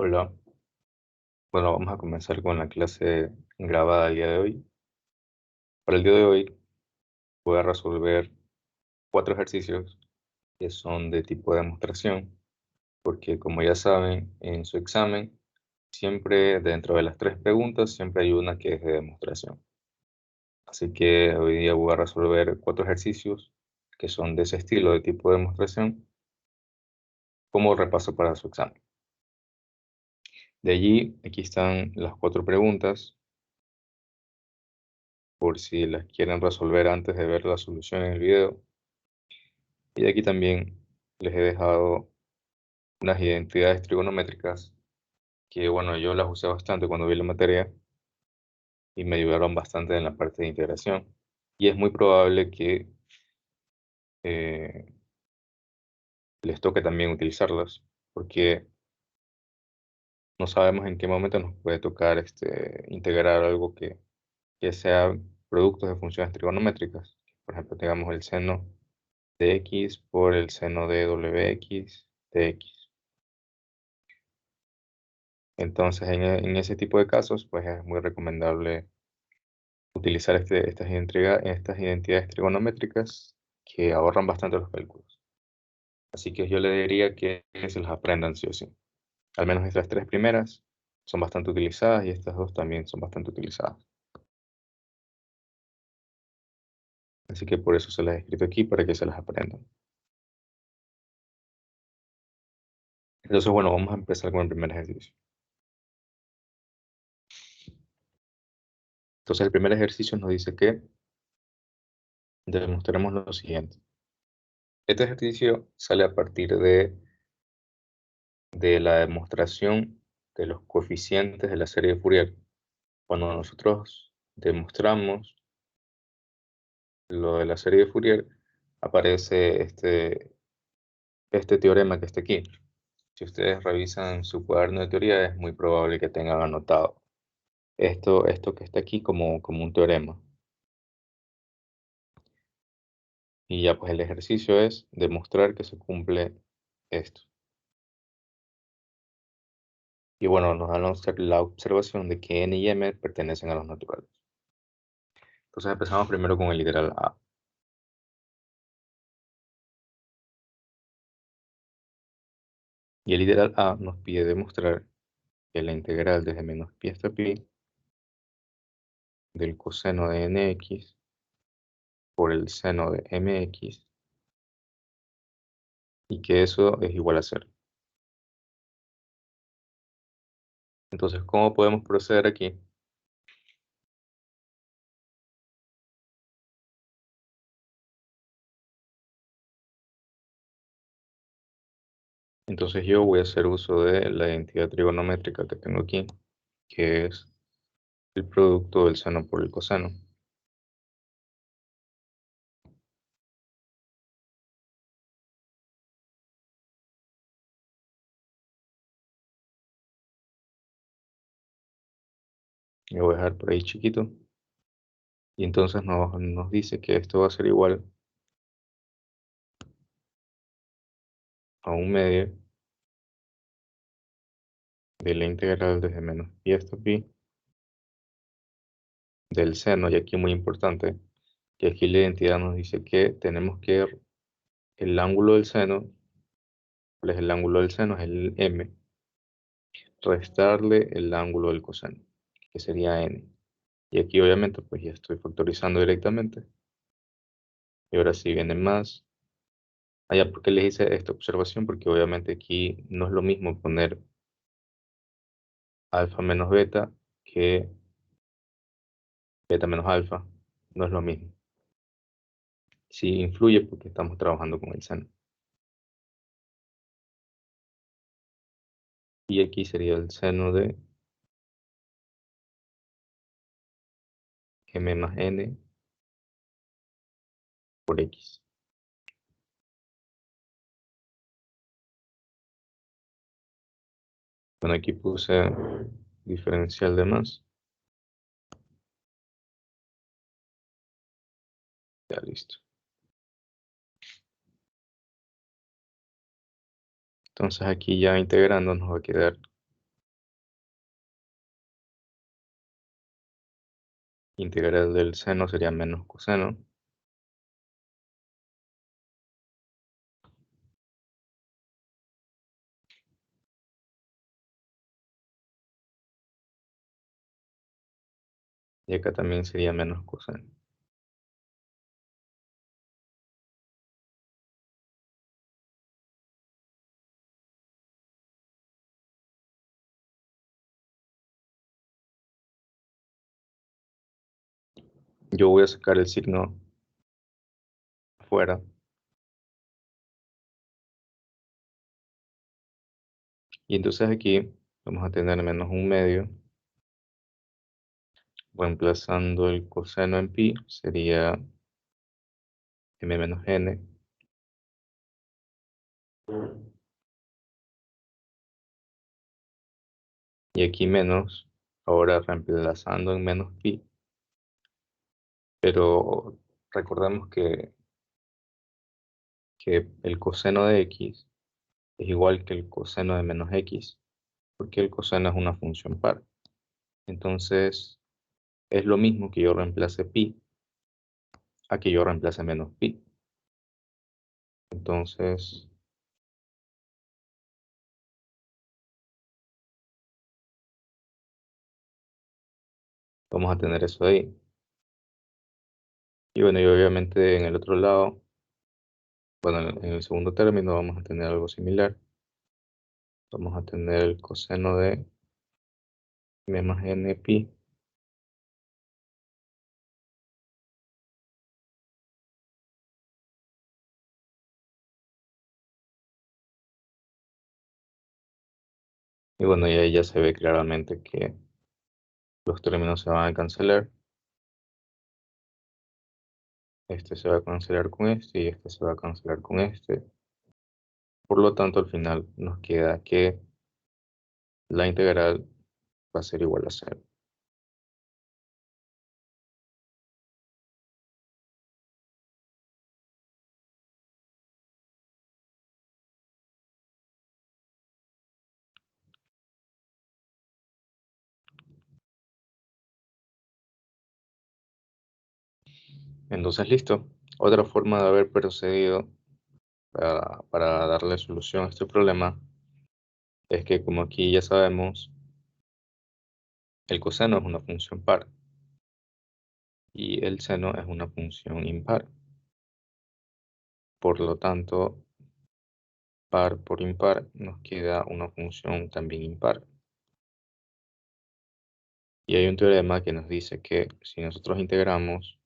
Hola, bueno, vamos a comenzar con la clase grabada del día de hoy. Para el día de hoy voy a resolver 4 ejercicios que son de tipo de demostración, porque como ya saben, en su examen, siempre dentro de las 3 preguntas, siempre hay una que es de demostración. Así que hoy día voy a resolver 4 ejercicios que son de ese estilo, de tipo de demostración, como repaso para su examen. De allí, aquí están las 4 preguntas, por si las quieren resolver antes de ver la solución en el video. Y aquí también les he dejado unas identidades trigonométricas que, bueno, yo las usé bastante cuando vi la materia y me ayudaron bastante en la parte de integración. Y es muy probable que eh, les toque también utilizarlas, porque no sabemos en qué momento nos puede tocar integrar algo que sea productos de funciones trigonométricas. Por ejemplo, tengamos el seno de x por el seno de wx de x. Entonces, en ese tipo de casos, pues es muy recomendable utilizar estas identidades trigonométricas que ahorran bastante los cálculos. Así que yo le diría que se las aprendan sí o sí. Al menos estas 3 primeras son bastante utilizadas y estas 2 también son bastante utilizadas. Así que por eso se las he escrito aquí para que se las aprendan. Entonces, bueno, vamos a empezar con el primer ejercicio. Entonces, el primer ejercicio nos dice que demostremos lo siguiente. Este ejercicio sale a partir de la demostración de los coeficientes de la serie de Fourier. Cuando nosotros demostramos lo de la serie de Fourier, aparece este teorema que está aquí. Si ustedes revisan su cuaderno de teoría, es muy probable que tengan anotado esto que está aquí como un teorema. Y ya pues el ejercicio es demostrar que se cumple esto. Y bueno, nos dan la observación de que n y m pertenecen a los naturales. Entonces empezamos primero con el literal A. Y el literal A nos pide demostrar que la integral desde menos pi hasta pi del coseno de nx por el seno de mx y que eso es igual a 0. Entonces, ¿cómo podemos proceder aquí? Entonces yo voy a hacer uso de la identidad trigonométrica que tengo aquí, que es el producto del seno por el coseno. Lo voy a dejar por ahí chiquito. Y entonces nos dice que esto va a ser igual a un medio de la integral desde menos pi hasta pi del seno, y aquí muy importante, que aquí la identidad nos dice que tenemos que el ángulo del seno, ¿cuál es el ángulo del seno? Es el m, restarle el ángulo del coseno, que sería n. Y aquí obviamente pues ya estoy factorizando directamente. Y ahora sí viene más. Allá, ¿por qué les hice esta observación? Porque obviamente aquí no es lo mismo poner alfa menos beta que beta menos alfa. No es lo mismo. Sí influye porque estamos trabajando con el seno. Y aquí sería el seno de m más n por x. Bueno, aquí puse diferencial de más. Ya listo. Entonces aquí ya integrando nos va a quedar Integral del seno sería menos coseno. Y acá también sería menos coseno. Yo voy a sacar el signo afuera. Y entonces aquí vamos a tener menos un medio. Reemplazando el coseno en pi sería m menos n. Y aquí menos, ahora reemplazando en menos pi. Pero recordemos que el coseno de x es igual que el coseno de menos x, porque el coseno es una función par. Entonces, es lo mismo que yo reemplace pi a que yo reemplace menos pi. Entonces, vamos a tener eso ahí. Y bueno, y obviamente en el otro lado, bueno, en el segundo término vamos a tener algo similar. Vamos a tener el coseno de m más n pi. Y bueno, y ahí ya se ve claramente que los términos se van a cancelar. Este se va a cancelar con este y este se va a cancelar con este. Por lo tanto, al final nos queda que la integral va a ser igual a cero. Entonces, listo. Otra forma de haber procedido para darle solución a este problema es que, como aquí ya sabemos, el coseno es una función par y el seno es una función impar. Por lo tanto, par por impar nos queda una función también impar. Y hay un teorema que nos dice que si nosotros integramos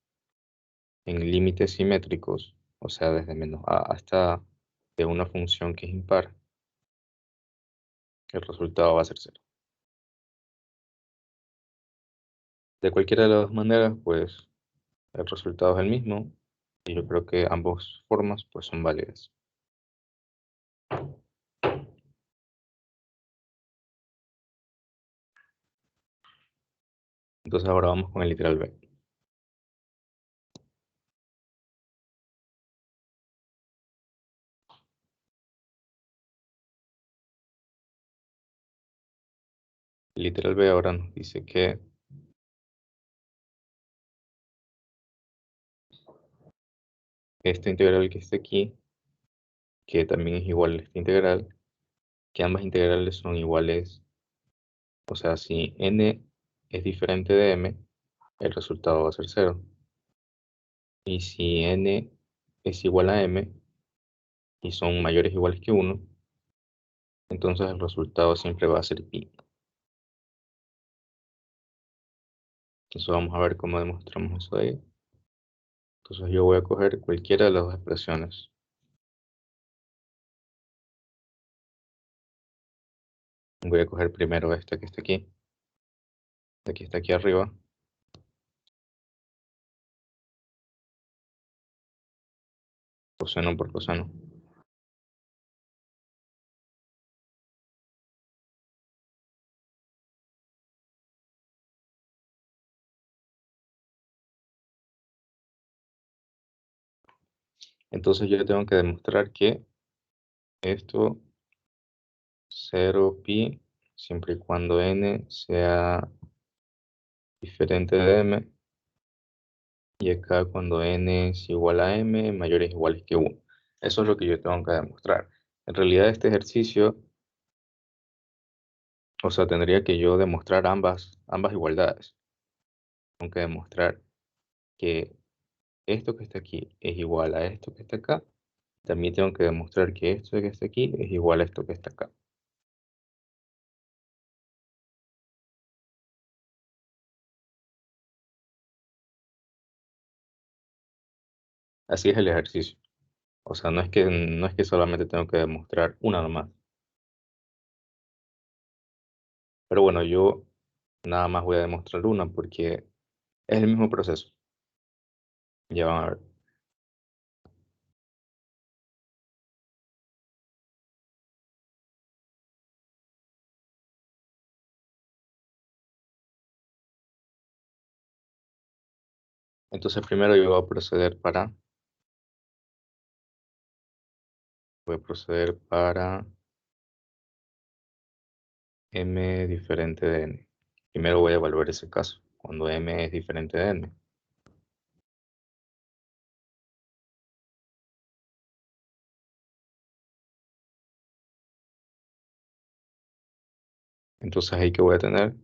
en límites simétricos, o sea, desde menos a hasta de una función que es impar, el resultado va a ser cero. De cualquiera de las dos maneras, pues el resultado es el mismo y yo creo que ambas formas pues son válidas. Entonces ahora vamos con el literal B. El literal B ahora nos dice que esta integral que está aquí, que también es igual a esta integral, que ambas integrales son iguales, o sea, si n es diferente de m, el resultado va a ser cero. Y si n es igual a m y son mayores o iguales que 1, entonces el resultado siempre va a ser pi. Entonces vamos a ver cómo demostramos eso ahí. Entonces yo voy a coger cualquiera de las dos expresiones. Voy a coger primero esta que está aquí. Esta que está aquí arriba. Coseno por coseno. Entonces yo tengo que demostrar que esto 0 pi, siempre y cuando n sea diferente de m, Y acá cuando n es igual a m, mayores o iguales que 1. Eso es lo que yo tengo que demostrar. En realidad este ejercicio, o sea, tendría que yo demostrar ambas igualdades. Tengo que demostrar que esto que está aquí es igual a esto que está acá. También tengo que demostrar que esto que está aquí es igual a esto que está acá. Así es el ejercicio. O sea, no es que solamente tengo que demostrar una nomás. Pero bueno, yo nada más voy a demostrar una porque es el mismo proceso. Ya van a ver. Entonces primero yo voy a proceder para m diferente de n. Primero voy a evaluar ese caso, cuando m es diferente de n. Entonces ahí que voy a tener,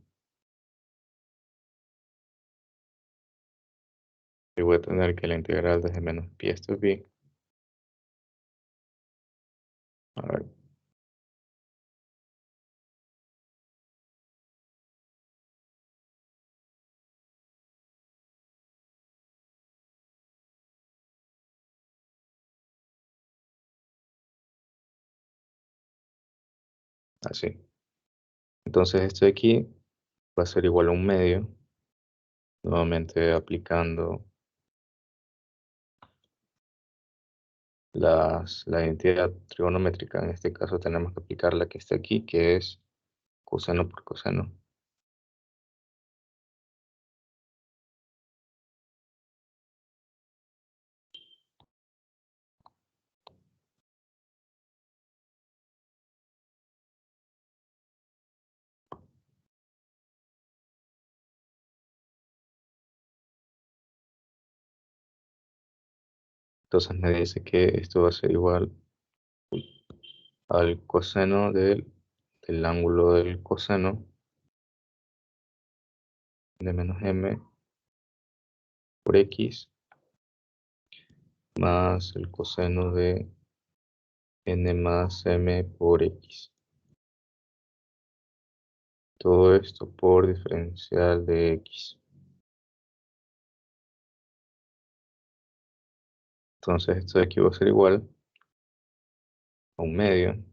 y voy a tener que la integral desde menos pi hasta pi. A ver, así. Entonces esto de aquí va a ser igual a un medio, nuevamente aplicando la identidad trigonométrica. En este caso tenemos que aplicar la que está aquí, que es coseno por coseno. Entonces me dice que esto va a ser igual al coseno del ángulo del coseno de menos m por x más el coseno de n más m por x. Todo esto por diferencial de x. Entonces esto de aquí va a ser igual a un medio.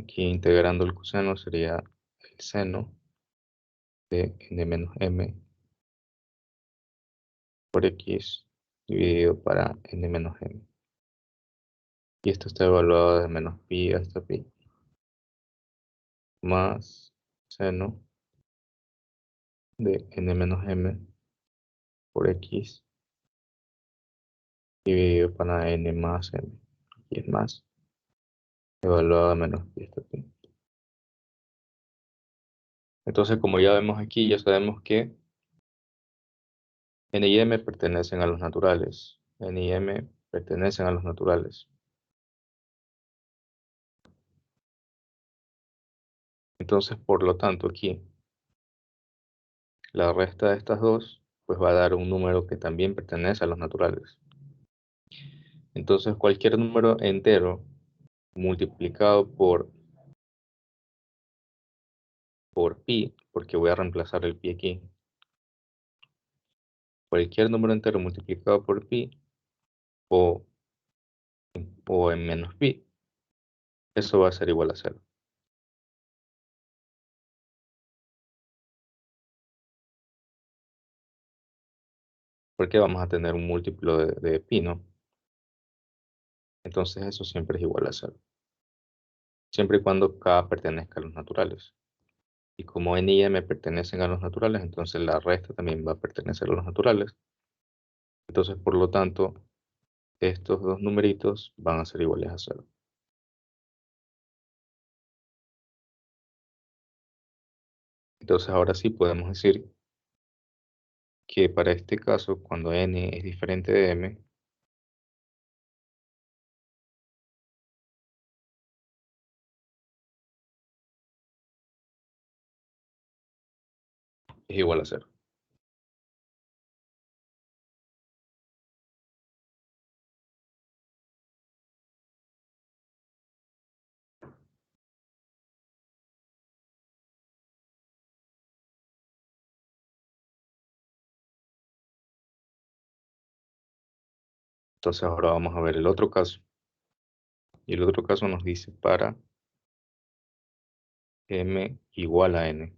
Aquí integrando el coseno sería el seno de n menos m por x dividido para n menos m. Y esto está evaluado de menos pi hasta pi más seno de n menos m por x dividido para n más m. Y es más, evaluado a menos pi hasta pi. Entonces, como ya vemos aquí, ya sabemos que n y m pertenecen a los naturales. N y m pertenecen a los naturales. Entonces, por lo tanto, aquí la resta de estas dos, pues va a dar un número que también pertenece a los naturales. Entonces, cualquier número entero multiplicado por pi, porque voy a reemplazar el pi aquí. Cualquier número entero multiplicado por pi o, o en menos pi, eso va a ser igual a cero. Porque vamos a tener un múltiplo de pi, ¿no? Entonces eso siempre es igual a cero. Siempre y cuando k pertenezca a los naturales. Y como n y m pertenecen a los naturales, entonces la resta también va a pertenecer a los naturales. Entonces, por lo tanto, estos dos numeritos van a ser iguales a cero. Entonces ahora sí podemos decir que para este caso, cuando n es diferente de m, es igual a cero. Entonces ahora vamos a ver el otro caso. Y el otro caso nos dice para m igual a n.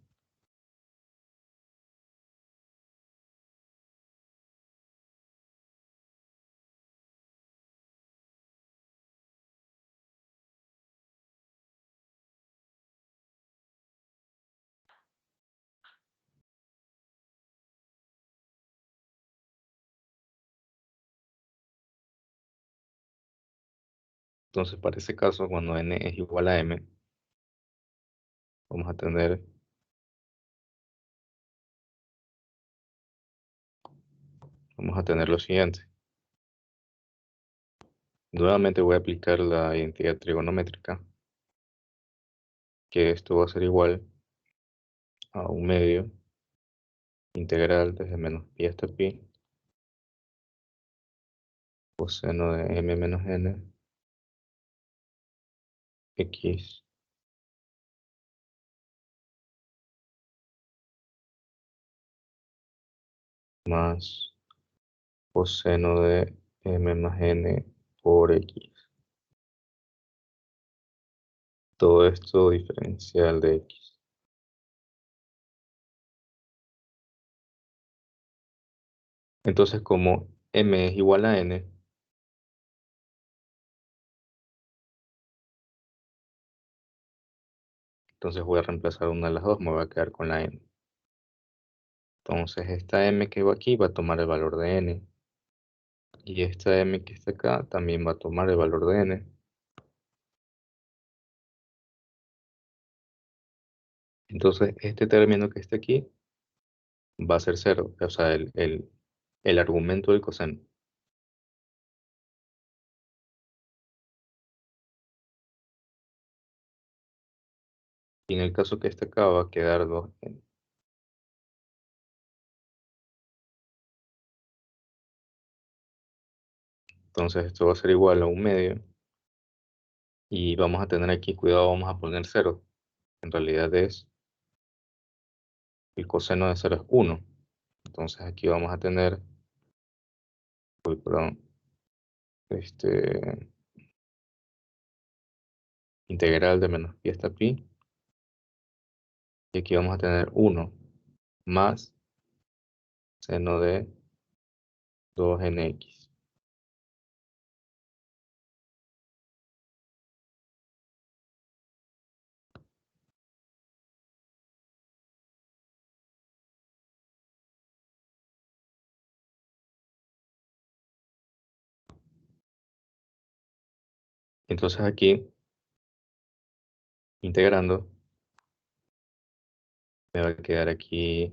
Entonces para ese caso, cuando n es igual a m, vamos a tener lo siguiente. Nuevamente voy a aplicar la identidad trigonométrica, que esto va a ser igual a un medio integral desde menos pi hasta pi, coseno de m menos n, x más coseno de m más n por x. Todo esto diferencial de x. Entonces, como m es igual a n, entonces voy a reemplazar una de las dos, me voy a quedar con la n. Entonces, esta m que va aquí va a tomar el valor de n. Y esta m que está acá también va a tomar el valor de n. Entonces, este término que está aquí va a ser cero, o sea, el argumento del coseno. Y en el caso que este acá va a quedar 2n. Entonces, esto va a ser igual a un medio. Y vamos a tener aquí, cuidado, vamos a poner cero. En realidad el coseno de cero es 1. Entonces aquí vamos a tener, uy, perdón, este, integral de menos pi hasta pi. Y aquí vamos a tener 1 más seno de 2nx. Entonces aquí, integrando, me va a quedar aquí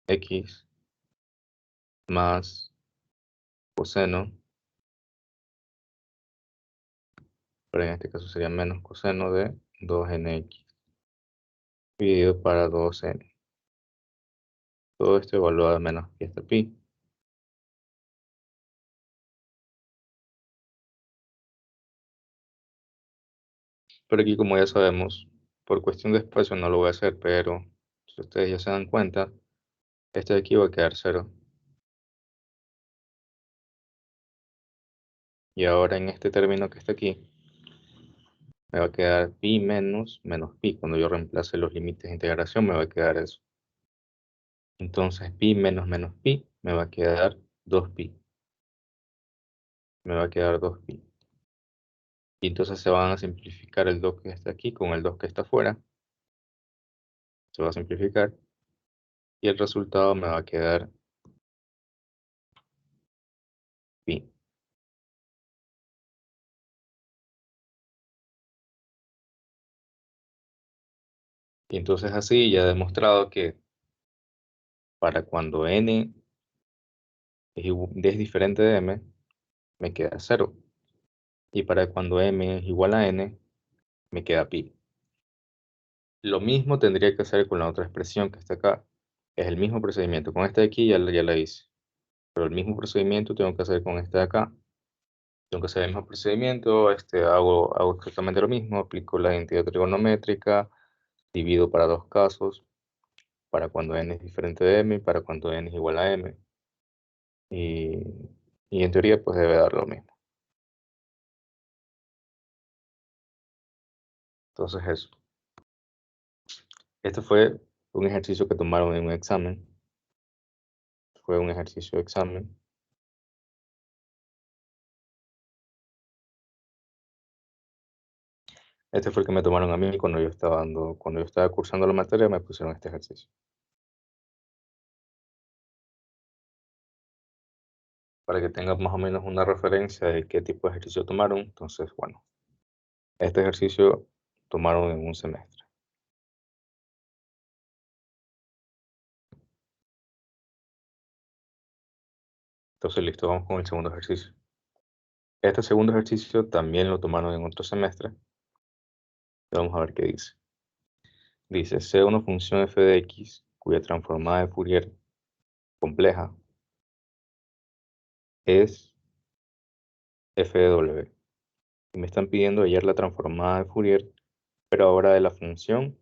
x más coseno, pero en este caso sería menos coseno de 2nx dividido para 2n. Todo esto evaluado a menos pi hasta pi. Pero aquí, como ya sabemos, por cuestión de espacio no lo voy a hacer, pero si ustedes ya se dan cuenta, este de aquí va a quedar cero. Y ahora en este término que está aquí, me va a quedar pi menos pi. Cuando yo reemplace los límites de integración, me va a quedar eso. Entonces, pi menos pi me va a quedar 2pi. Me va a quedar 2pi. Y entonces se van a simplificar el 2 que está aquí con el 2 que está afuera. Se va a simplificar. Y el resultado me va a quedar pi. Y entonces así ya he demostrado que para cuando n es diferente de m, me queda 0. Y para cuando m es igual a n, me queda pi. Lo mismo tendría que hacer con la otra expresión que está acá. Es el mismo procedimiento. Con esta de aquí ya la hice. Pero el mismo procedimiento tengo que hacer con esta de acá. Tengo que hacer el mismo procedimiento. Hago exactamente lo mismo. Aplico la identidad trigonométrica. Divido para dos casos. Para cuando n es diferente de m y para cuando n es igual a m. Y, y en teoría pues debe dar lo mismo. Entonces eso. Este fue un ejercicio que tomaron en un examen. Fue un ejercicio de examen. Este fue el que me tomaron a mí cuando yo estaba cursando la materia, me pusieron este ejercicio. Para que tengas más o menos una referencia de qué tipo de ejercicio tomaron. Entonces, bueno, este ejercicio tomaron en un semestre. Entonces, listo, vamos con el segundo ejercicio. Este segundo ejercicio también lo tomaron en otro semestre. Vamos a ver qué dice. Dice, sea una función f de x cuya transformada de Fourier compleja es f de w. Y me están pidiendo hallar la transformada de Fourier, pero ahora de la función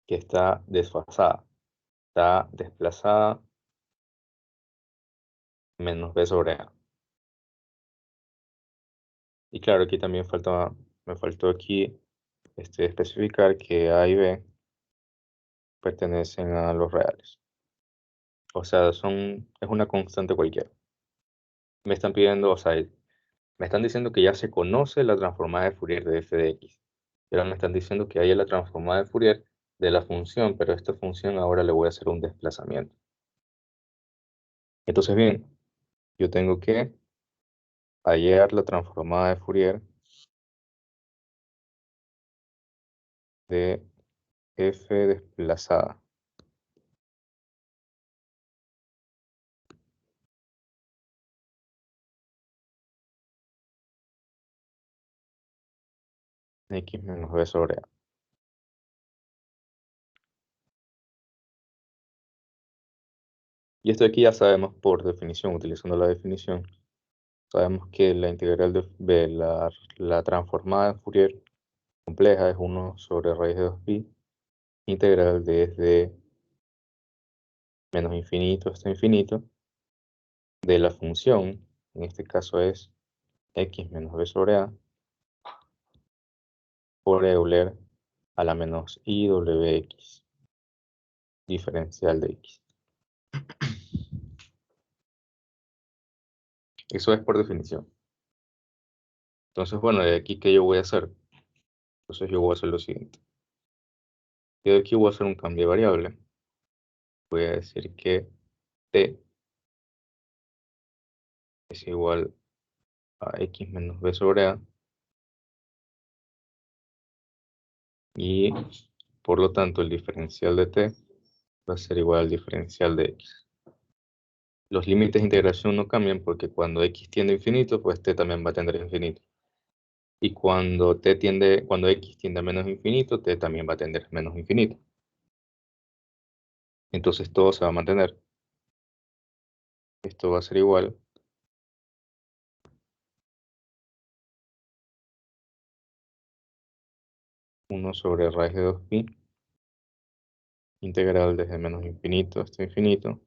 que está desfasada. Está desplazada menos b sobre a. Y claro, aquí también me faltó aquí especificar que a y b pertenecen a los reales. O sea, es una constante cualquiera. Me están pidiendo, o sea, me están diciendo que ya se conoce la transformada de Fourier de f de x. Y ahora me están diciendo que hay la transformada de Fourier de la función, pero a esta función ahora le voy a hacer un desplazamiento. Entonces, bien, yo tengo que hallar la transformada de Fourier de f desplazada. X menos b sobre a. Y esto de aquí ya sabemos por definición, utilizando la definición, sabemos que la integral de la transformada de Fourier compleja es 1 sobre raíz de 2pi, integral desde menos infinito hasta infinito, de la función, en este caso es x menos b sobre a, por Euler a la menos i wx, diferencial de x. Eso es por definición. Entonces, bueno, de aquí, ¿qué yo voy a hacer? Entonces yo voy a hacer lo siguiente. Yo de aquí voy a hacer un cambio de variable. Voy a decir que t es igual a x menos b sobre a. Y por lo tanto el diferencial de t va a ser igual al diferencial de x. Los límites de integración no cambian porque cuando x tiende a infinito, pues t también va a tender a infinito. Y cuando x tiende a menos infinito, t también va a tender a menos infinito. Entonces todo se va a mantener. Esto va a ser igual a 1 sobre raíz de 2pi, integral desde menos infinito hasta infinito.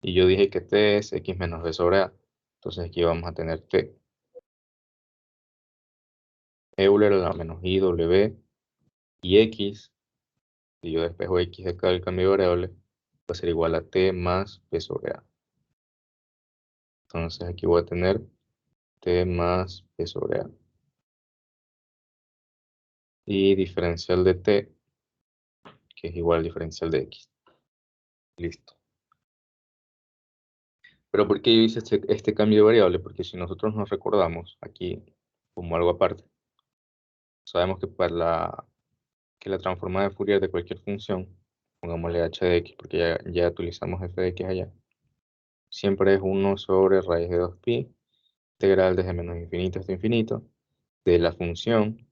Y yo dije que t es x menos b sobre a. Entonces aquí vamos a tener t. Euler a la menos i w y x, si yo despejo x de acá del cambio de variable, va a ser igual a t más b sobre a. Entonces aquí voy a tener t más b sobre a. Y diferencial de t, que es igual al diferencial de x. Listo. Pero ¿por qué yo hice este cambio de variable? Porque si nosotros nos recordamos aquí como algo aparte, sabemos que que la transformada de Fourier de cualquier función pongámosle h de x, porque ya utilizamos f de x allá, siempre es 1 sobre raíz de 2pi, integral desde menos infinito hasta infinito, de la función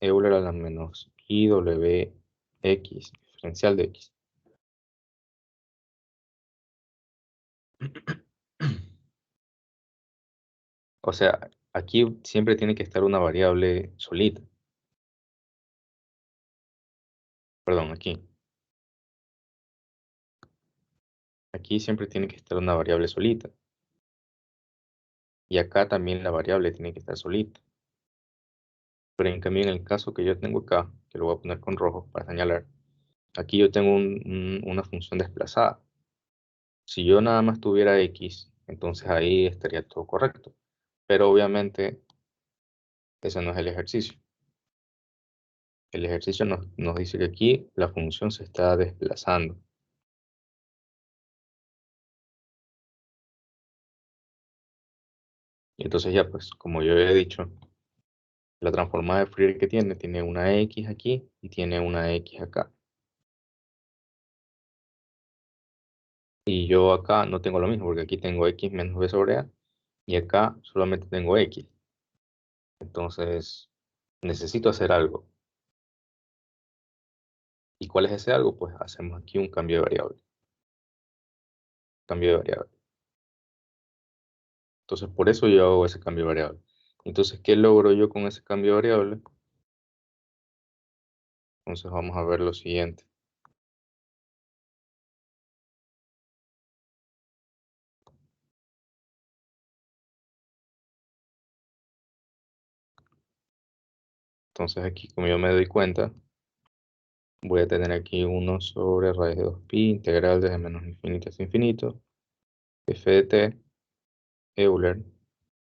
Euler a la menos I w x, diferencial de x. O sea, aquí siempre tiene que estar una variable solita. Perdón, aquí. Aquí siempre tiene que estar una variable solita. Y acá también la variable tiene que estar solita. Pero en cambio, en el caso que yo tengo acá, que lo voy a poner con rojo para señalar, aquí yo tengo una función desplazada. Si yo nada más tuviera x, entonces ahí estaría todo correcto. Pero obviamente ese no es el ejercicio. El ejercicio nos dice que aquí la función se está desplazando. Y entonces ya pues, como yo he dicho, la transformada de Fourier que tiene una x aquí y tiene una x acá. Y yo acá no tengo lo mismo, porque aquí tengo x menos b sobre a, y acá solamente tengo x. Entonces, necesito hacer algo. ¿Y cuál es ese algo? Pues hacemos aquí un cambio de variable. Cambio de variable. Entonces, por eso yo hago ese cambio de variable. Entonces, ¿qué logro yo con ese cambio de variable? Entonces, vamos a ver lo siguiente. Entonces, aquí, como yo me doy cuenta, voy a tener aquí 1 sobre raíz de 2pi, integral desde menos infinito hasta infinito, f de t, Euler,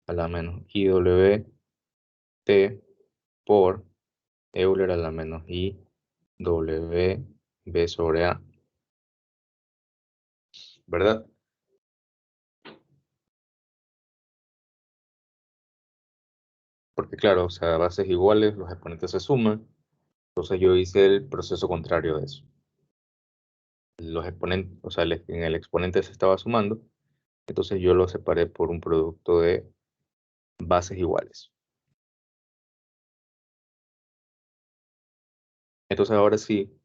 a la menos IWT por Euler a la menos IWB sobre A, ¿verdad? Porque claro, o sea, bases iguales, los exponentes se suman, entonces yo hice el proceso contrario de eso. Los exponentes, o sea, en el exponente se estaba sumando, entonces yo lo separé por un producto de bases iguales. Entonces ahora sí,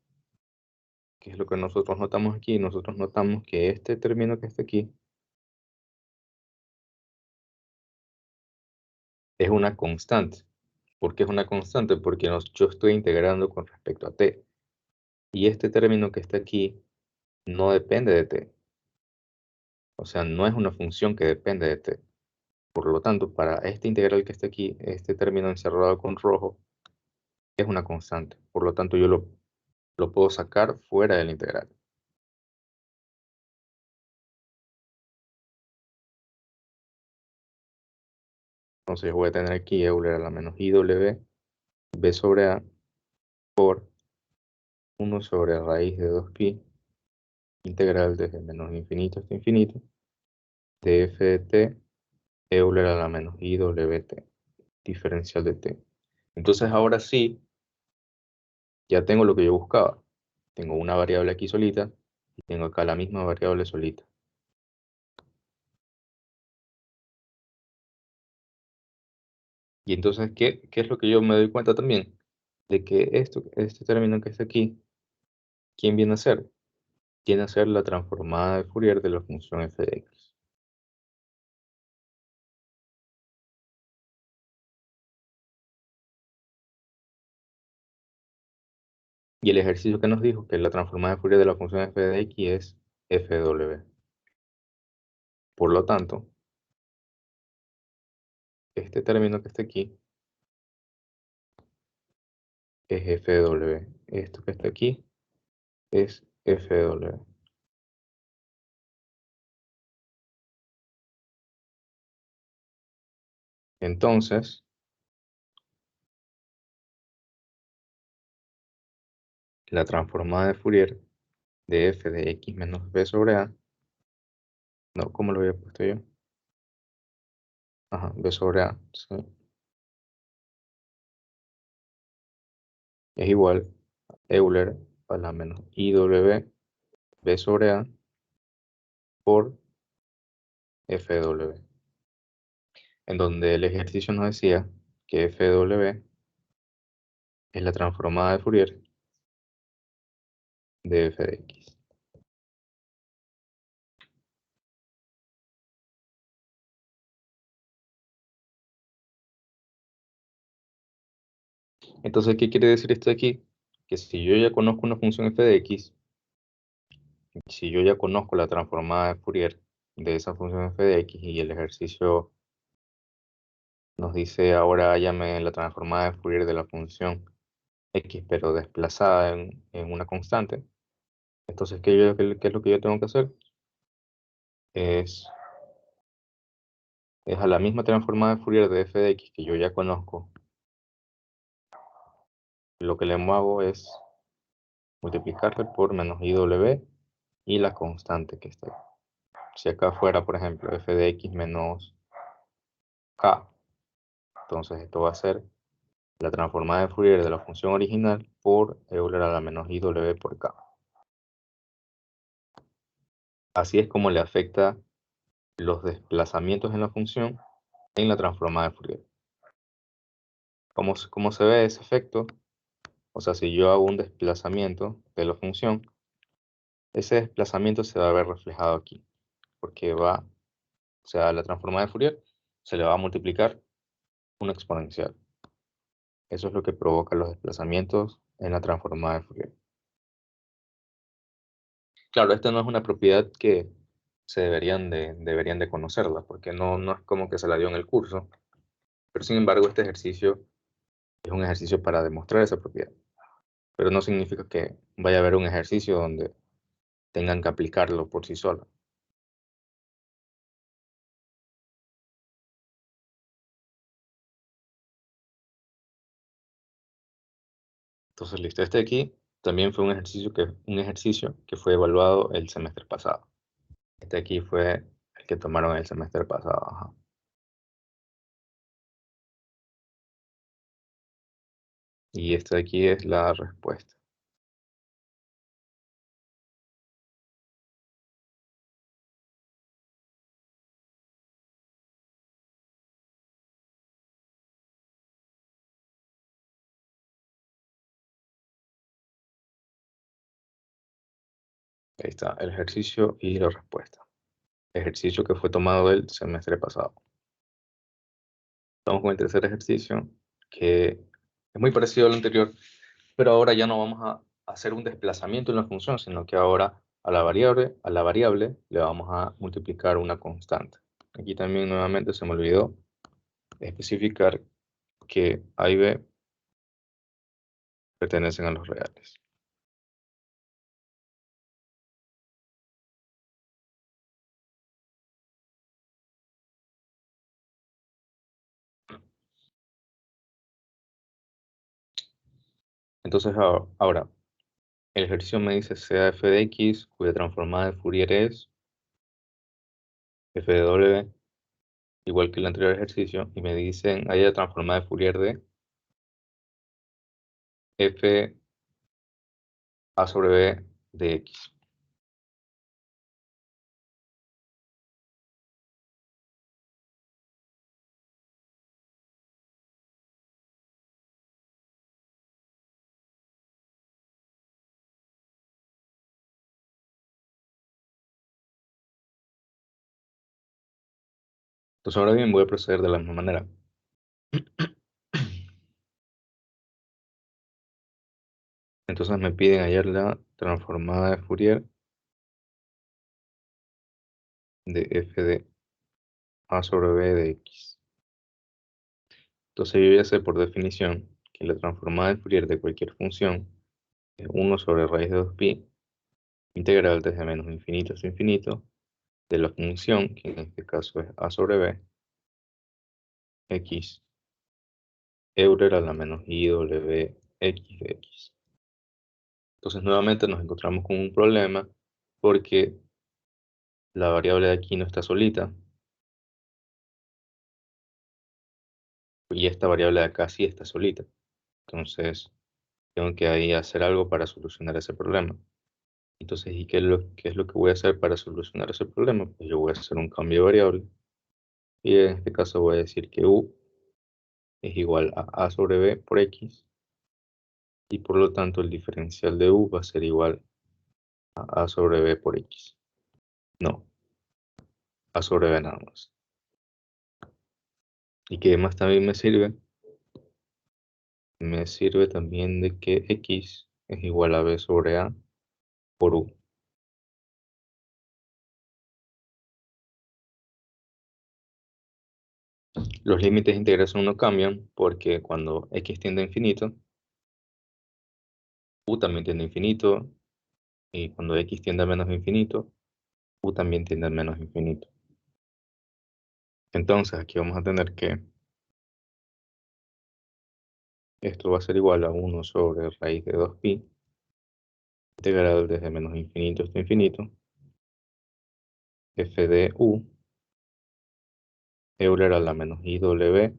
¿qué es lo que nosotros notamos aquí? Nosotros notamos que este término que está aquí es una constante. ¿Por qué es una constante? Porque yo estoy integrando con respecto a t. Y este término que está aquí no depende de t. O sea, no es una función que depende de t. Por lo tanto, para este integral que está aquí, este término encerrado con rojo, es una constante. Por lo tanto, yo lo puedo sacar fuera del integral. Entonces voy a tener aquí Euler a la menos IW, B sobre A, por 1 sobre raíz de 2pi, integral desde menos infinito hasta infinito, de f de t, Euler a la menos IWT, diferencial de t. Entonces ahora sí, ya tengo lo que yo buscaba. Tengo una variable aquí solita y tengo acá la misma variable solita. Y entonces, ¿qué es lo que yo me doy cuenta también? De que este término que está aquí, ¿quién viene a ser? Viene a ser la transformada de Fourier de la función f de x. Y el ejercicio que nos dijo que la transformada de Fourier de la función f de x es f de w. Por lo tanto, este término que está aquí es f de w. Esto que está aquí es f de w. Entonces, la transformada de Fourier de f de x menos b sobre a, no, ¿cómo lo había puesto yo? Ajá, b sobre a, sí, es igual a Euler a la menos IW B sobre A por FW, en donde el ejercicio nos decía que FW es la transformada de Fourier de f de x. Entonces, ¿qué quiere decir esto de aquí? Que si yo ya conozco una función f de x, si yo ya conozco la transformada de Fourier de esa función f de x y el ejercicio nos dice ahora hállame la transformada de Fourier de la función x, pero desplazada en una constante, entonces, ¿qué es lo que yo tengo que hacer? Es, es a la misma transformada de Fourier de f de x que yo ya conozco, lo que le hago es multiplicarle por menos IW y la constante que está ahí. Si acá fuera, por ejemplo, f de x menos k, entonces esto va a ser la transformada de Fourier de la función original por Euler a la menos IW por k. Así es como le afecta los desplazamientos en la función en la transformada de Fourier. ¿Cómo se ve ese efecto? O sea, si yo hago un desplazamiento de la función, ese desplazamiento se va a ver reflejado aquí, porque o sea, la transformada de Fourier se le va a multiplicar una exponencial. Eso es lo que provoca los desplazamientos en la transformada de Fourier. Claro, esta no es una propiedad que deberían de conocerla, porque no es como que se la dio en el curso, pero sin embargo este ejercicio es un ejercicio para demostrar esa propiedad. Pero no significa que vaya a haber un ejercicio donde tengan que aplicarlo por sí solo. Entonces, listo. Este de aquí también fue un ejercicio que fue evaluado el semestre pasado. Este de aquí fue el que tomaron el semestre pasado. Ajá. Y este de aquí es la respuesta. Ahí está el ejercicio y la respuesta. Ejercicio que fue tomado el semestre pasado. Estamos con el tercer ejercicio, que es muy parecido al anterior, pero ahora ya no vamos a hacer un desplazamiento en la función, sino que ahora a la variable le vamos a multiplicar una constante. Aquí también nuevamente se me olvidó especificar que A y B pertenecen a los reales. Entonces ahora, el ejercicio me dice sea f de x, cuya transformada de Fourier es f de w, igual que el anterior ejercicio, y me dicen, hay la transformada de Fourier de f a sobre b de x. Entonces ahora bien voy a proceder de la misma manera. Entonces me piden hallar la transformada de Fourier de f de a sobre b de x. Entonces yo ya sé por definición que la transformada de Fourier de cualquier función es 1 sobre raíz de 2pi integral desde menos infinito hasta infinito de la función, que en este caso es a sobre b, x, Euler a la menos i w x de x. Entonces nuevamente nos encontramos con un problema porque la variable de aquí no está solita y esta variable de acá sí está solita. Entonces tengo que ahí hacer algo para solucionar ese problema. Entonces, ¿y qué es lo que voy a hacer para solucionar ese problema? Pues yo voy a hacer un cambio de variable y en este caso voy a decir que u es igual a sobre b por x y por lo tanto el diferencial de u va a ser igual a sobre b por x. No, a sobre b nada más. ¿Y qué más también me sirve? Me sirve también de que x es igual a b sobre a por u. Los límites de integración no cambian porque cuando x tiende a infinito, u también tiende a infinito, y cuando x tiende a menos infinito, u también tiende a menos infinito. Entonces aquí vamos a tener que esto va a ser igual a 1 sobre raíz de 2pi, integral desde menos infinito hasta infinito, f de u, Euler a la menos i w,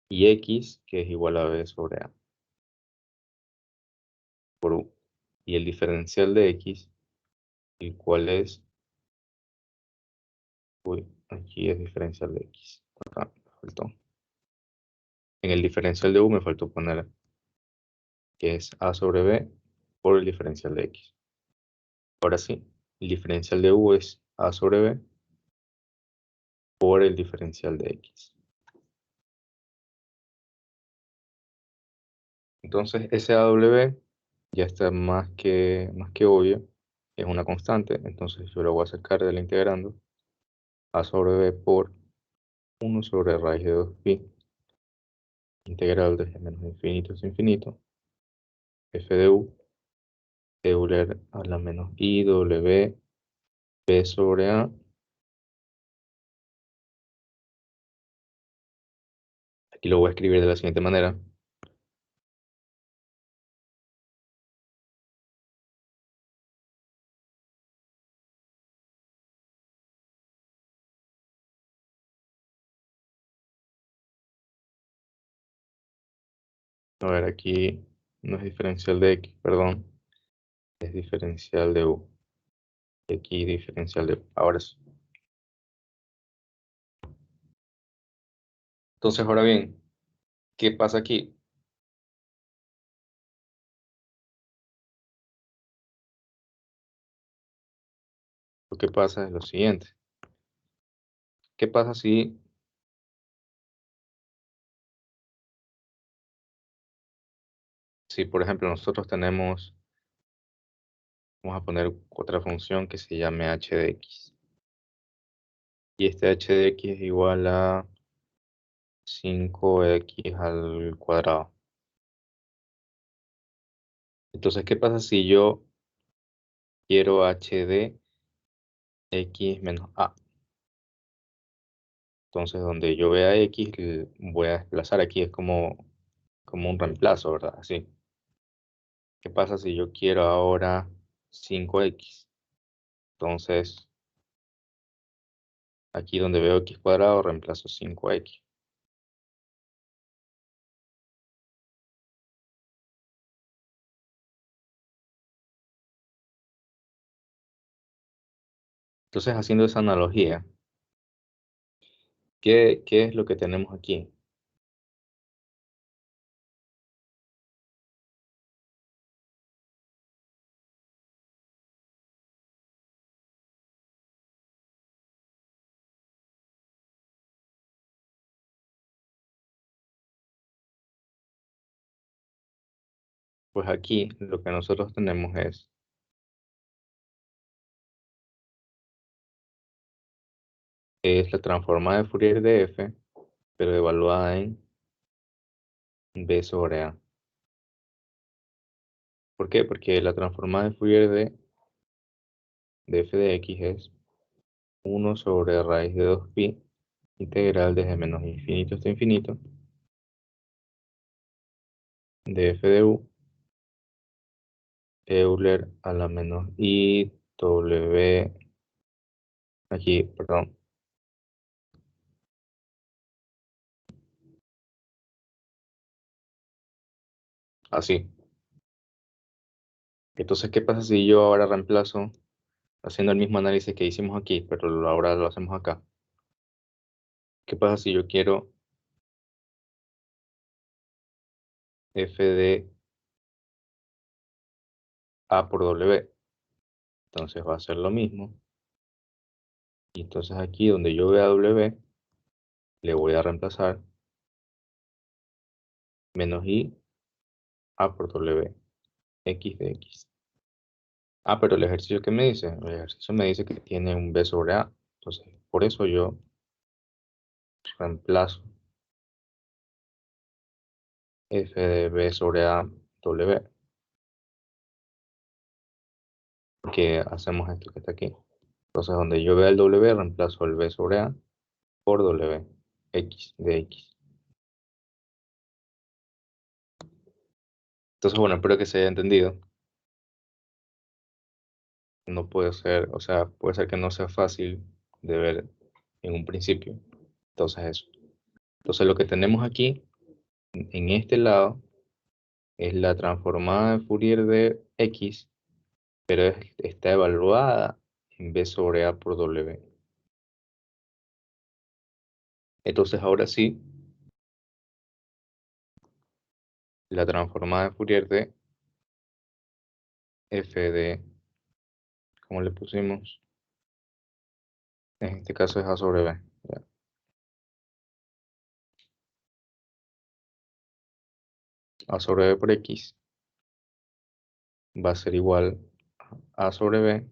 y x, que es igual a b sobre a por u. Y el diferencial de x, el cual es, uy, aquí es diferencial de x. Acá me faltó. En el diferencial de u me faltó poner que es a sobre b por el diferencial de x. Ahora sí, el diferencial de u es a sobre b por el diferencial de x. Entonces, SAW ya está más que obvio, es una constante, entonces yo lo voy a sacar del integrando a sobre b por 1 sobre raíz de 2pi, integral desde menos infinito hasta infinito, f de u, Euler a la menos i w b sobre a. Aquí lo voy a escribir de la siguiente manera. A ver, aquí no es diferencial de x, perdón, es diferencial de u. Y aquí diferencial de u. Ahora sí. Entonces, ahora bien, ¿qué pasa aquí? Lo que pasa es lo siguiente. ¿Qué pasa si por ejemplo, nosotros tenemos, vamos a poner otra función que se llame h de x? Y este h de x es igual a 5x al cuadrado. Entonces, ¿qué pasa si yo quiero h de x menos a? Entonces, donde yo vea x, voy a desplazar aquí, es como un reemplazo, ¿verdad? Así. ¿Qué pasa si yo quiero ahora 5x? Entonces, aquí donde veo x cuadrado, reemplazo 5x. Entonces, haciendo esa analogía, ¿qué es lo que tenemos aquí? Pues aquí lo que nosotros tenemos es la transformada de Fourier de f, pero evaluada en b sobre a. ¿Por qué? Porque la transformada de Fourier de f de x es 1 sobre raíz de 2pi, integral desde menos infinito hasta infinito, de f de u, Euler a la menos i w, aquí, perdón, así. Entonces, ¿qué pasa si yo ahora reemplazo, haciendo el mismo análisis que hicimos aquí, pero ahora lo hacemos acá? ¿Qué pasa si yo quiero f de a por w? Entonces va a ser lo mismo. Y entonces aquí donde yo vea w, le voy a reemplazar menos i a por w, x de x. Ah, pero el ejercicio que me dice, el ejercicio me dice que tiene un b sobre a. Entonces, por eso yo reemplazo f de b sobre a w, que hacemos esto que está aquí. Entonces, donde yo vea el w, reemplazo el b sobre a por w, x de x. Entonces, bueno, espero que se haya entendido. No puede ser, o sea, puede ser que no sea fácil de ver en un principio. Entonces, eso. Entonces, lo que tenemos aquí, en este lado, es la transformada de Fourier de x, pero está evaluada en b sobre a por w. Entonces, ahora sí, la transformada de Fourier de f de, ¿cómo le pusimos? En este caso es a sobre b. ¿Ya? A sobre b por x va a ser igual a sobre b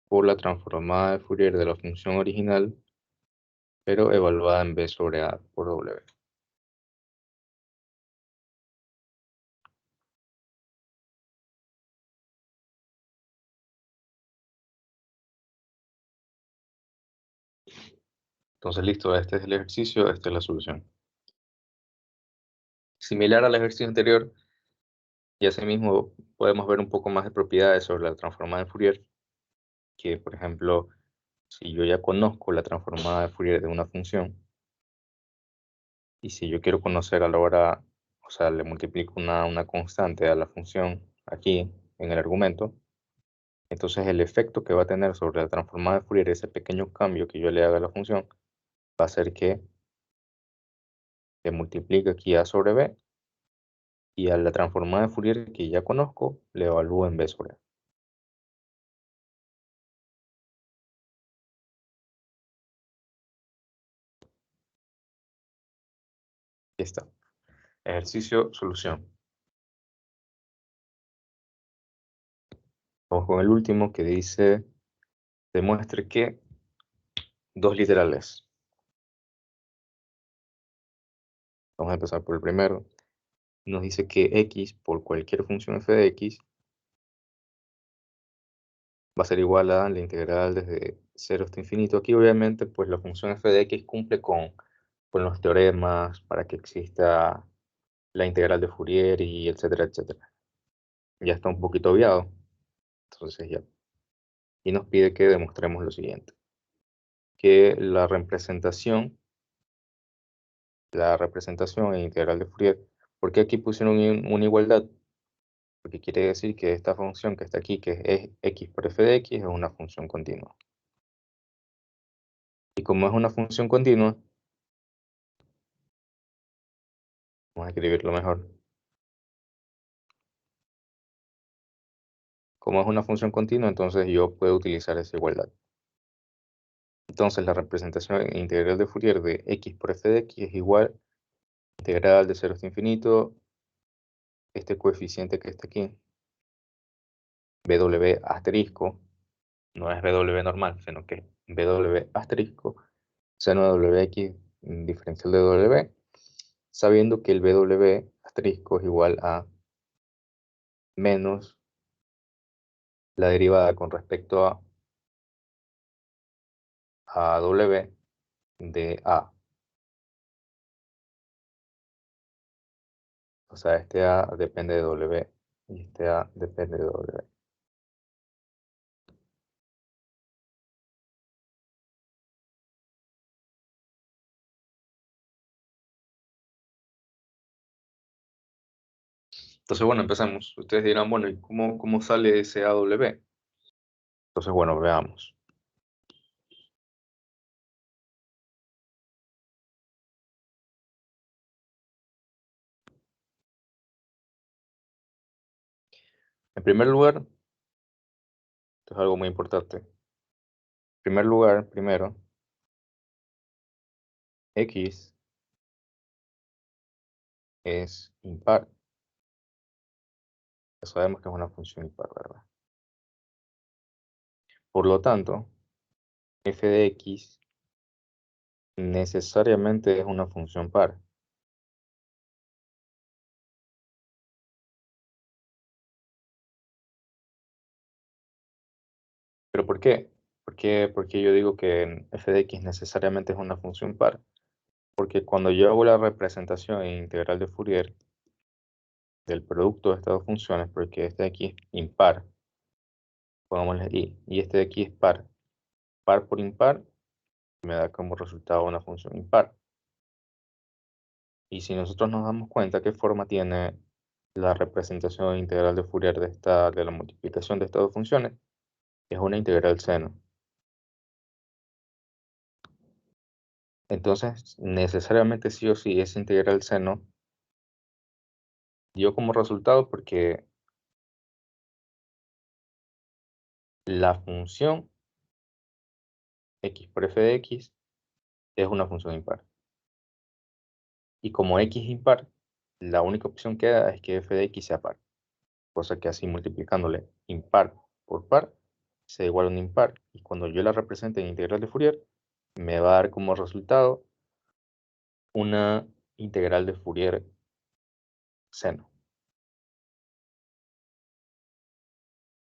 por la transformada de Fourier de la función original, pero evaluada en b sobre a por w. Entonces, listo, este es el ejercicio, esta es la solución. Similar al ejercicio anterior, y asimismo podemos ver un poco más de propiedades sobre la transformada de Fourier, que por ejemplo, si yo ya conozco la transformada de Fourier de una función, y si yo quiero conocer a la hora, o sea, le multiplico una constante a la función aquí en el argumento, entonces el efecto que va a tener sobre la transformada de Fourier, ese pequeño cambio que yo le haga a la función, va a ser que se multiplique aquí a sobre b, y a la transformada de Fourier que ya conozco, le evalúo en b sobre a. Aquí está. Ejercicio, solución. Vamos con el último que dice, demuestre que dos literales. Vamos a empezar por el primero. Nos dice que x por cualquier función f de x va a ser igual a la integral desde 0 hasta infinito. Aquí obviamente pues la función f de x cumple con los teoremas para que exista la integral de Fourier y etcétera, etcétera. Ya está un poquito obviado. Entonces ya. Y nos pide que demostremos lo siguiente. Que la representación en integral de Fourier, ¿por qué aquí pusieron una igualdad? Porque quiere decir que esta función que está aquí, que es x por f de x, es una función continua. Y como es una función continua, vamos a escribirlo mejor. Como es una función continua, entonces yo puedo utilizar esa igualdad. Entonces la representación integral de Fourier de x por f de x es igual a integral de 0 hasta infinito, este coeficiente que está aquí, w asterisco, no es w normal, sino que es w asterisco, seno de wx diferencial de w, sabiendo que el w asterisco es igual a menos la derivada con respecto a w de a. O sea, este a depende de w y este a depende de w. Entonces, bueno, empecemos. Ustedes dirán, bueno, ¿y cómo sale ese AW? Entonces, bueno, veamos. En primer lugar, esto es algo muy importante. En primer lugar, primero, X es impar. Ya sabemos que es una función impar, ¿verdad? Por lo tanto, f de x necesariamente es una función par. ¿Pero por qué? ¿Por qué yo digo que f de x necesariamente es una función par? Porque cuando yo hago la representación integral de Fourier del producto de estas dos funciones, porque este de aquí es impar, pongámosle y este de aquí es par, par por impar, me da como resultado una función impar. Y si nosotros nos damos cuenta qué forma tiene la representación integral de Fourier de la multiplicación de estas dos funciones, es una integral seno. Entonces, necesariamente sí o sí, esa integral seno dio como resultado porque la función x por f de x es una función impar. Y como x es impar, la única opción que queda es que f de x sea par. Cosa que así multiplicándole impar por par, se da igual a un impar. Y cuando yo la represente en integral de Fourier, me va a dar como resultado una integral de Fourier seno.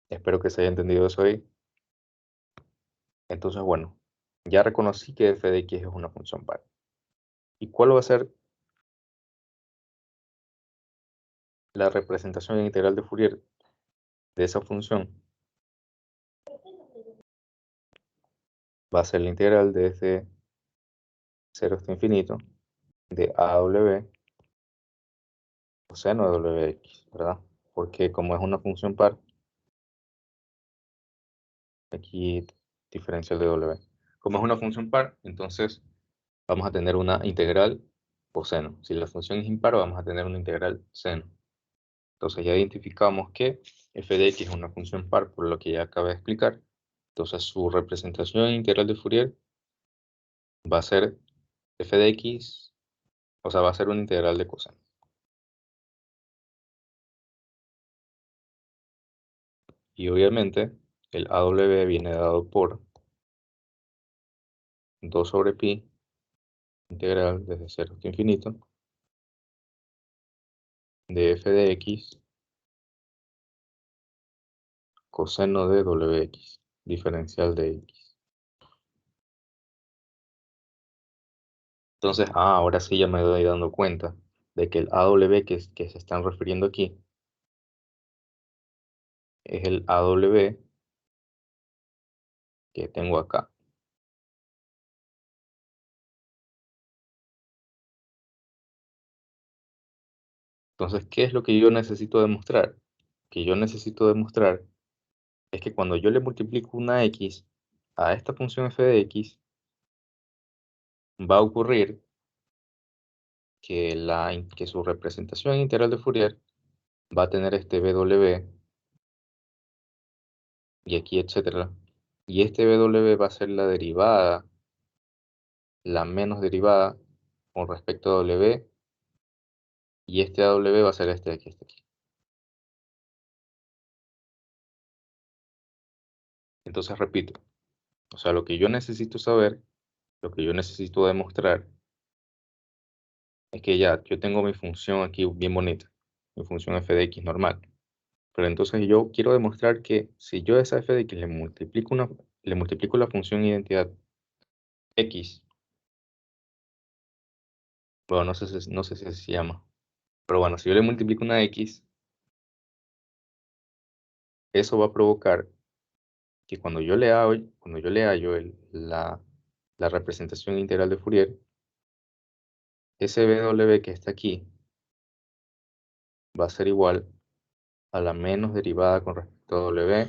Espero que se haya entendido eso ahí. Entonces, bueno, ya reconocí que f de x es una función par. ¿Y cuál va a ser la representación integral de Fourier de esa función? Va a ser la integral desde 0 hasta infinito de a w coseno de wx, ¿verdad? Porque como es una función par, aquí diferencial de w. Como es una función par, entonces vamos a tener una integral coseno. Si la función es impar, vamos a tener una integral seno. Entonces ya identificamos que f de x es una función par, por lo que ya acabé de explicar. Entonces su representación integral de Fourier va a ser f de x, o sea, va a ser una integral de coseno. Y obviamente el AW viene dado por 2 sobre pi integral desde 0 hasta infinito de f de x coseno de wx, diferencial de x. Entonces, ahora sí ya me doy dando cuenta de que el AW que se están refiriendo aquí es el AW que tengo acá. Entonces, ¿qué es lo que yo necesito demostrar? Que yo necesito demostrar es que cuando yo le multiplico una x a esta función f de x, va a ocurrir que, que su representación integral de Fourier va a tener este BW y aquí, etcétera. Y este BW va a ser la derivada, la menos derivada con respecto a W, y este AW va a ser este de aquí, este aquí. Entonces repito, o sea, lo que yo necesito saber, lo que yo necesito demostrar, es que ya yo tengo mi función aquí bien bonita, mi función f de x normal. Pero entonces yo quiero demostrar que si yo a esa f de x le multiplico la función identidad x, bueno, no sé si así se llama, pero bueno, si yo le multiplico una x, eso va a provocar que cuando yo le hallo la representación integral de Fourier, ese W que está aquí va a ser igual a la menos derivada con respecto a w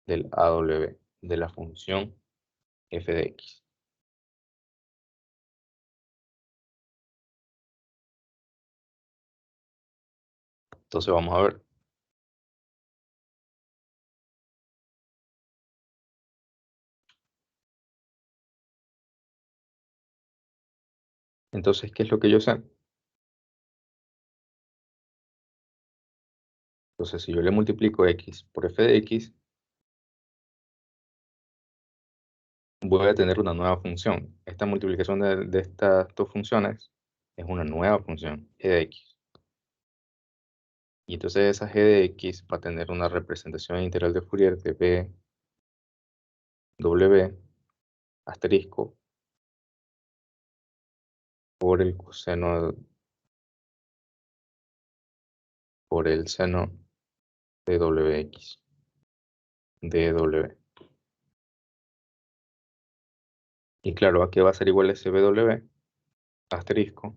del AW de la función f de x. Entonces vamos a ver. Entonces, ¿qué es lo que yo sé? Entonces, si yo le multiplico x por f de x, voy a tener una nueva función. Esta multiplicación de estas dos funciones es una nueva función, g de x. Y entonces esa g de x va a tener una representación integral de Fourier de b w asterisco por el coseno por el seno de wx de w. Y claro, ¿a qué va a ser igual ese bw asterisco?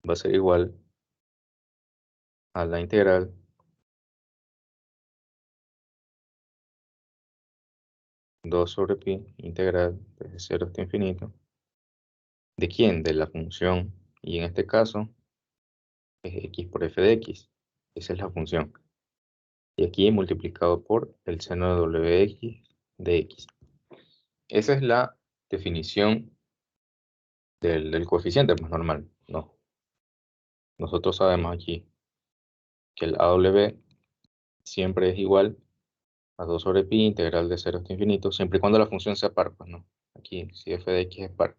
Va a ser igual a la integral dos sobre pi integral desde 0 hasta infinito. ¿De quién? De la función. Y en este caso es x por f de x. Esa es la función. Y aquí multiplicado por el seno de wx de x. Esa es la definición del coeficiente más normal. No. Nosotros sabemos aquí que el AW siempre es igual a 2 sobre pi integral de 0 hasta infinito, siempre y cuando la función sea par, pues no. Aquí, si f de x es par.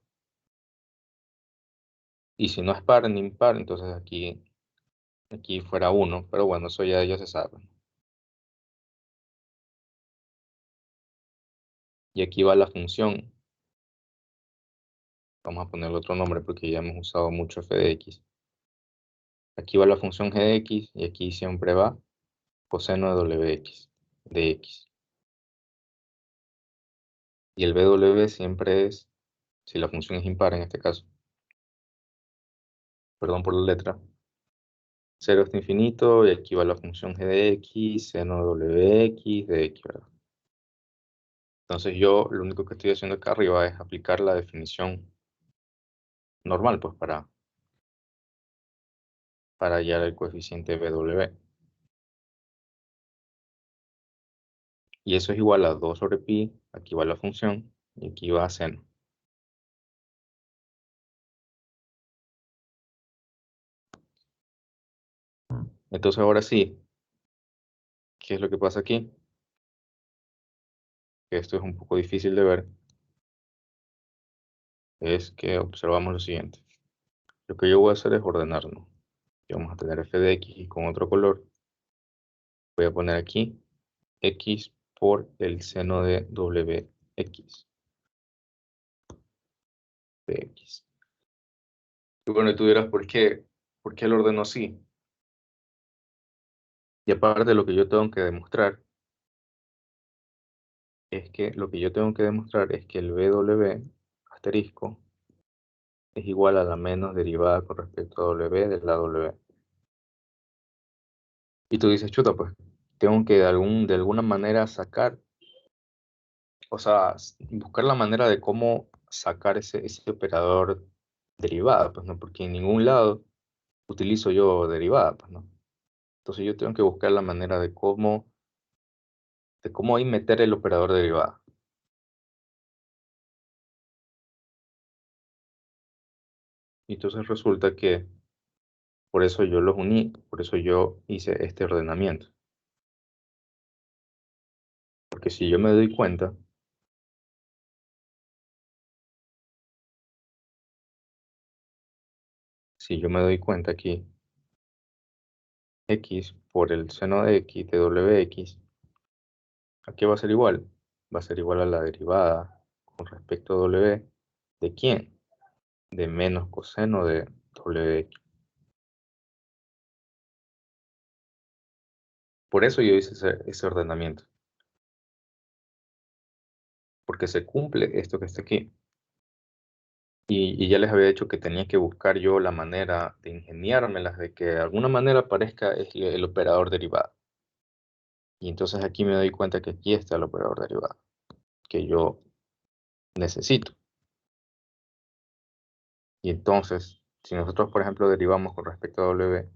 Y si no es par ni impar, entonces aquí fuera 1, pero bueno, eso ya se sabe. Y aquí va la función. Vamos a ponerle otro nombre porque ya hemos usado mucho f de x. Aquí va la función g de x y aquí siempre va coseno de wx de x. Y el bw siempre es, si la función es impar en este caso, perdón por la letra, 0 hasta infinito, y aquí va la función g de x, seno de wx de x, ¿verdad? Entonces yo lo único que estoy haciendo acá arriba es aplicar la definición normal, pues para hallar el coeficiente bw. Y eso es igual a 2 sobre pi, aquí va la función, y aquí va seno. Entonces ahora sí, ¿qué es lo que pasa aquí? Que esto es un poco difícil de ver, es que observamos lo siguiente. Lo que yo voy a hacer es ordenarlo. Y vamos a tener f de x y con otro color. Voy a poner aquí x por el seno de wx de x. Y bueno, y tú dirás, ¿por qué lo ordeno así? Y aparte lo que yo tengo que demostrar es que el bw asterisco es igual a la menos derivada con respecto a w de la w. Y tú dices, chuta, pues tengo que de alguna manera sacar, o sea, buscar la manera de cómo sacar ese operador derivada, pues no, porque en ningún lado utilizo yo derivada, pues no. Entonces yo tengo que buscar la manera de cómo ahí meter el operador derivada. Y entonces resulta que por eso yo los uní, por eso yo hice este ordenamiento. Porque si yo me doy cuenta, aquí, x por el seno de x de wx, ¿a qué va a ser igual? Va a ser igual a la derivada con respecto a w. ¿De quién? De menos coseno de wx. Por eso yo hice ese ordenamiento. Porque se cumple esto que está aquí. Y ya les había dicho que tenía que buscar yo la manera de ingeniármelas, de que de alguna manera aparezca el operador derivado. Y entonces aquí me doy cuenta que aquí está el operador derivado, que yo necesito. Y entonces, si nosotros, por ejemplo, derivamos con respecto a W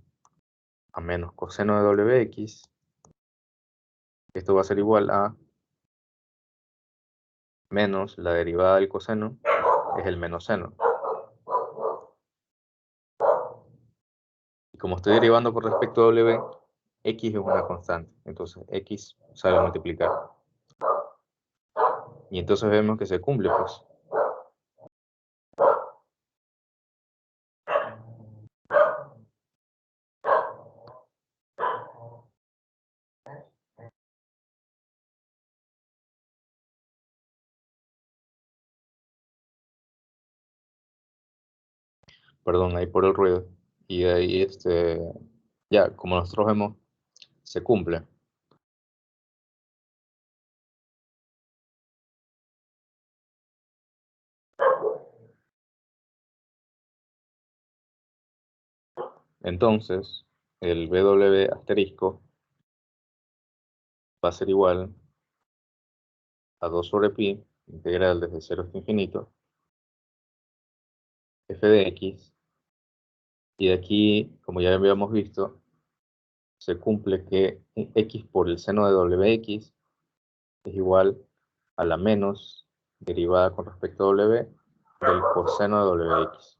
a menos coseno de WX, esto va a ser igual a menos la derivada del coseno, es el menos seno. Y como estoy derivando con respecto a W, X es una constante. Entonces X sale a multiplicar. Y entonces vemos que se cumple, pues. Perdón, ahí por el ruido. Y de ahí, ya, como nosotros vemos, se cumple. Entonces, el W asterisco va a ser igual a 2 sobre pi, integral desde 0 hasta infinito, f de x. Y de aquí, como ya habíamos visto, se cumple que x por el seno de wx es igual a la menos derivada con respecto a w del coseno de wx.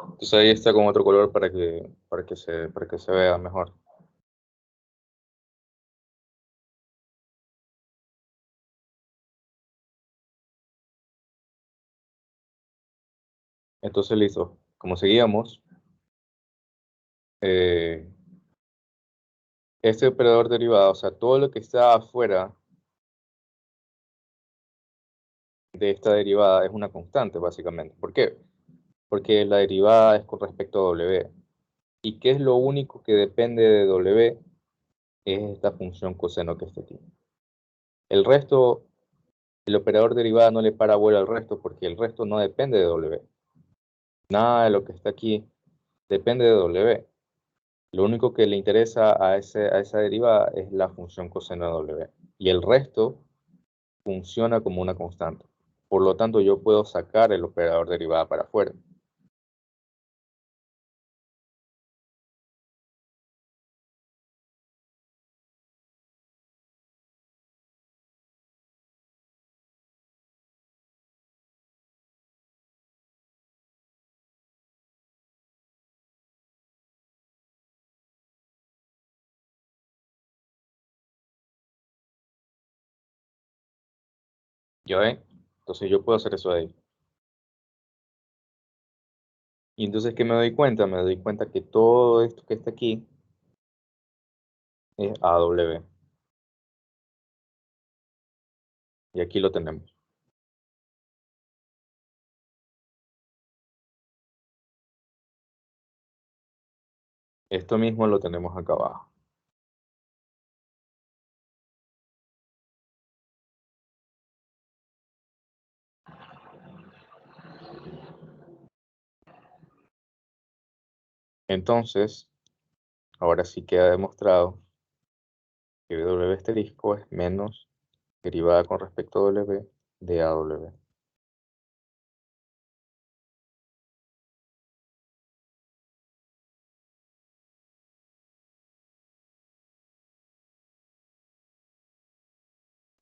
Entonces ahí está con otro color para que se vea mejor. Entonces listo. Como seguíamos, eh, este operador derivado, o sea, todo lo que está afuera de esta derivada es una constante, básicamente. ¿Por qué? Porque la derivada es con respecto a w. ¿Y qué es lo único que depende de w? Es esta función coseno que está aquí. El resto, el operador derivada no le para bola al resto porque el resto no depende de w. Nada de lo que está aquí depende de w. Lo único que le interesa a esa derivada es la función coseno de w. Y el resto funciona como una constante. Por lo tanto, yo puedo sacar el operador derivada para afuera. ¿Ya ven? Entonces yo puedo hacer eso de ahí. Y entonces, ¿qué me doy cuenta? Me doy cuenta que todo esto que está aquí es AW. Y aquí lo tenemos. Esto mismo lo tenemos acá abajo. Entonces, ahora sí queda demostrado que W asterisco es menos derivada con respecto a W de AW.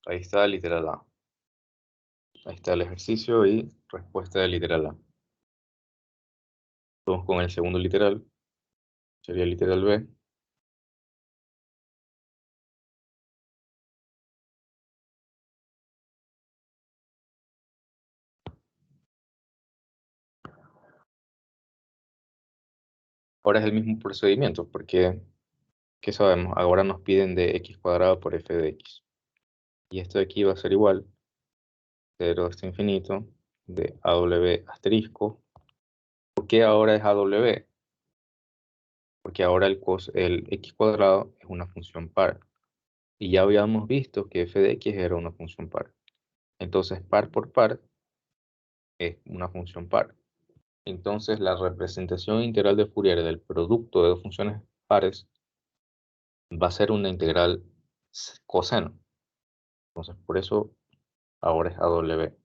Ahí está literal A. Ahí está el ejercicio y respuesta de literal A. Vamos con el segundo literal. Sería literal B. Ahora es el mismo procedimiento, porque, ¿qué sabemos? Ahora nos piden de x cuadrado por f de x. Y esto de aquí va a ser igual, 0 hasta infinito, de AW asterisco. ¿Por qué ahora es AW? Porque ahora el x cuadrado es una función par. Y ya habíamos visto que f de x era una función par. Entonces, par por par es una función par. Entonces, la representación integral de Fourier del producto de dos funciones pares va a ser una integral coseno. Entonces, por eso ahora es AW.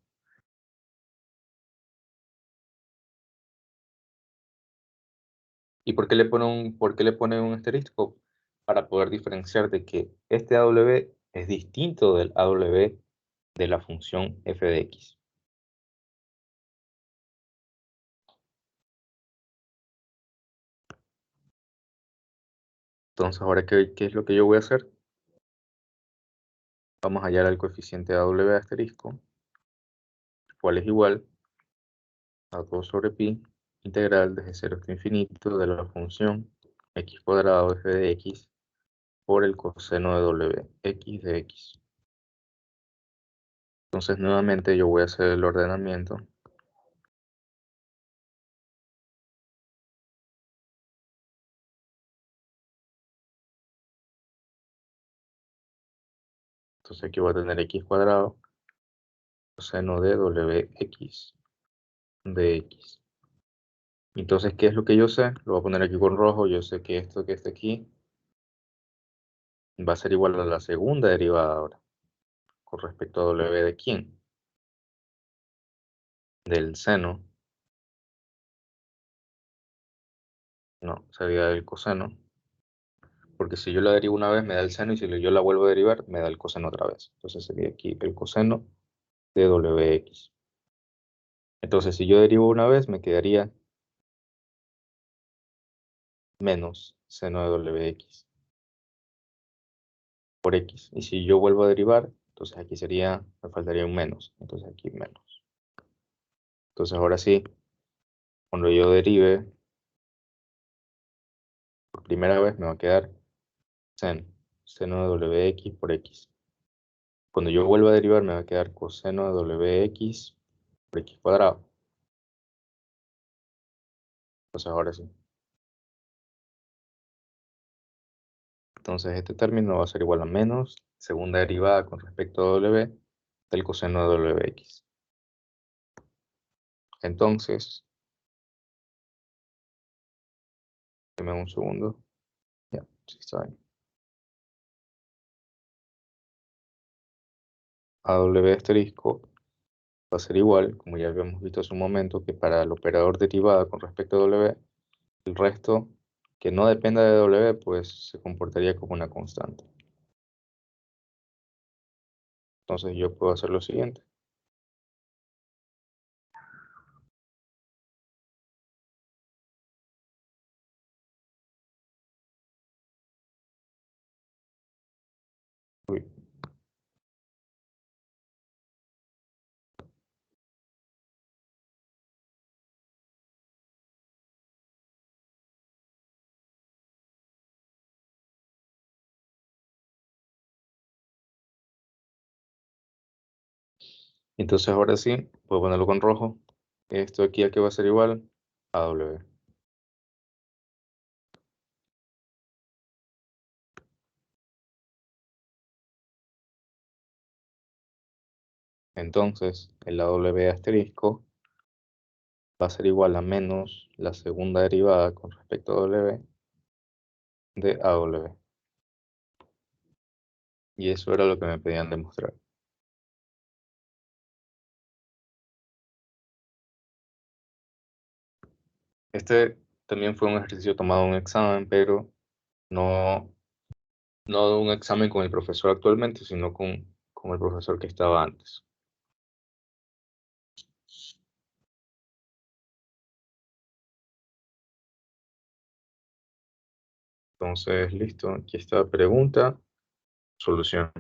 ¿Y por qué le pone un asterisco? Para poder diferenciar de que este AW es distinto del AW de la función f de x. Entonces, ahora, ¿qué es lo que yo voy a hacer? Vamos a hallar el coeficiente AW asterisco, cual es igual a 2 sobre pi, integral desde 0 hasta infinito de la función x cuadrado f de x por el coseno de w, x de x. Entonces, nuevamente yo voy a hacer el ordenamiento. Entonces aquí voy a tener x cuadrado, coseno de wx de x. Entonces, ¿qué es lo que yo sé? Lo voy a poner aquí con rojo. Yo sé que esto que está aquí va a ser igual a la segunda derivada ahora, con respecto a w de quién, del seno, no, sería del coseno, porque si yo la derivo una vez me da el seno y si yo la vuelvo a derivar me da el coseno otra vez. Entonces sería aquí el coseno de wx. Entonces, si yo derivo una vez me quedaría menos seno de wx por x. Y si yo vuelvo a derivar, entonces aquí sería, me faltaría un menos. Entonces aquí menos. Entonces ahora sí, cuando yo derive por primera vez me va a quedar seno de wx por x. Cuando yo vuelva a derivar me va a quedar coseno de wx por x cuadrado. Entonces ahora sí. Entonces este término va a ser igual a menos segunda derivada con respecto a w del coseno de wx. Entonces, deme un segundo. Ya, sí está bien. AW asterisco va a ser igual, como ya habíamos visto hace un momento, que para el operador derivada con respecto a w, el resto que no dependa de w, pues se comportaría como una constante. Entonces yo puedo hacer lo siguiente. Uy. Entonces ahora sí, puedo ponerlo con rojo. Esto aquí a qué va a ser igual a w. Entonces el w asterisco va a ser igual a menos la segunda derivada con respecto a w de AW. Y eso era lo que me pedían demostrar. Este también fue un ejercicio tomado en un examen, pero no, no un examen con el profesor actualmente, sino con el profesor que estaba antes. Entonces, listo, aquí está la pregunta, solución.